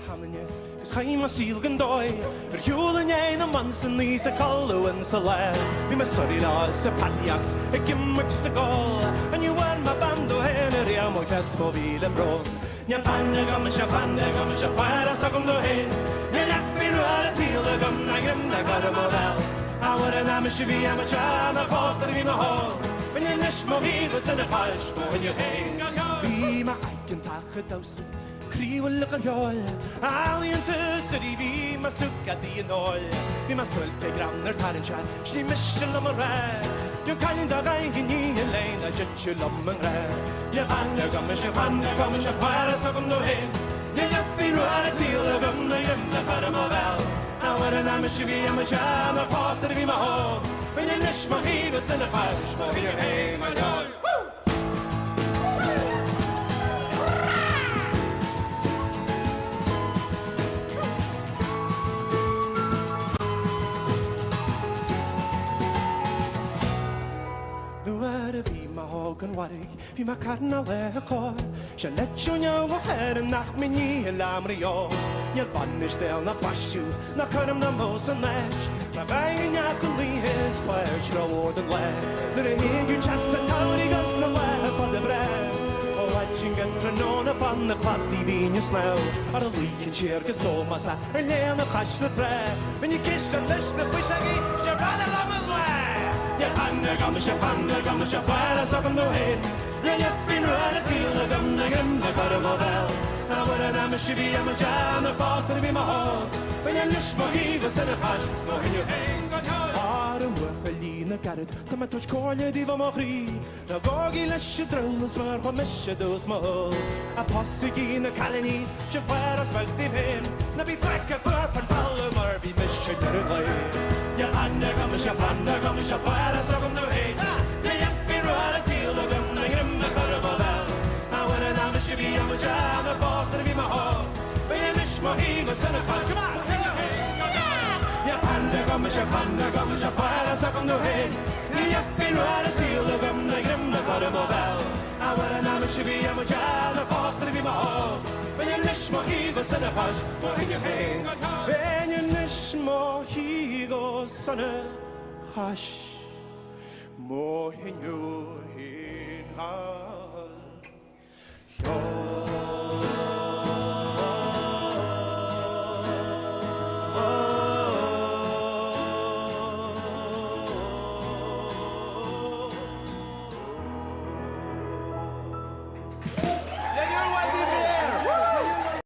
Hamnje is chaim a síl dói hiúlan é na mansan ní sa colúan sa le Bhí me soirá sa patiach gimmart sa gá aniuan ma bando hen riamo casmo vile bron Nyan panne gam se fara sa gom do hen Nyan lefin ala tila gam na grim na gara model Awar na me shivi am a chana poster vi ma ho When you nish mo vile sa na pash mo when you hang Bhí ma aiken tacha dausen Kriwal look at y'all Alien to city vi ma suka di en all Vi ma sulke grannar tar en chat Shni mishel om en räd Jag kan inte gå in i en lane Jag tjutjul om en räd Jag panne kommer sig kvar så kom du hem Jag fin och är ett till och gumna jämna för dem och väl Awar en amme shivi am a chana pastor vi ma ho Men jag nish ma hiva sen a fash ma vi hem my dog Gan warig vi ma karna le kor Shall let you know what head and nach me ni lamrio Yel banish del na pashu na karam na mos and lash Na vain ya kuli his square no than lad Let a hear you chas and how he goes na laugh for the bread Oh watching and tranona fan the clock divine snow Ar a leak and cheer ke so masa and lay na crash the trap When you kiss and lash the fish agi you run along and laugh Panne gamle fara sa kom du hen Jag fin och är ett till och gamla för en modell Awar en amme shivi am a chana pastor vi ma ho Men jag nish mo hiva sen a fash mo hen you hang on Ar en wachalina garet Ta ma tuch kolje di va mo chri Na gogi leshe dröna smör Kwa meshe dos mo ho A possegi na kaleni Tje fara spelt i pen Na vi fräcka för fan palomar Vi meshe garen lej Jag panne gamle fara så kom du hej Jag jämfir och är ett till och gamla grimma för en modell Awar en amme shivi am a chana pastor vi ma ho Men jag nish mo hiva sen a fash mo hen you hang Jag panne gamle fara så kom du hej Jag jämfir och är ett till och gamla grimma för en modell Awar en amme shivi am a chana pastor vi ma ho Men jag nish mo hiva sen a fash mo hen you hang Men jag nish mo hiva sen a fash mo hen you hang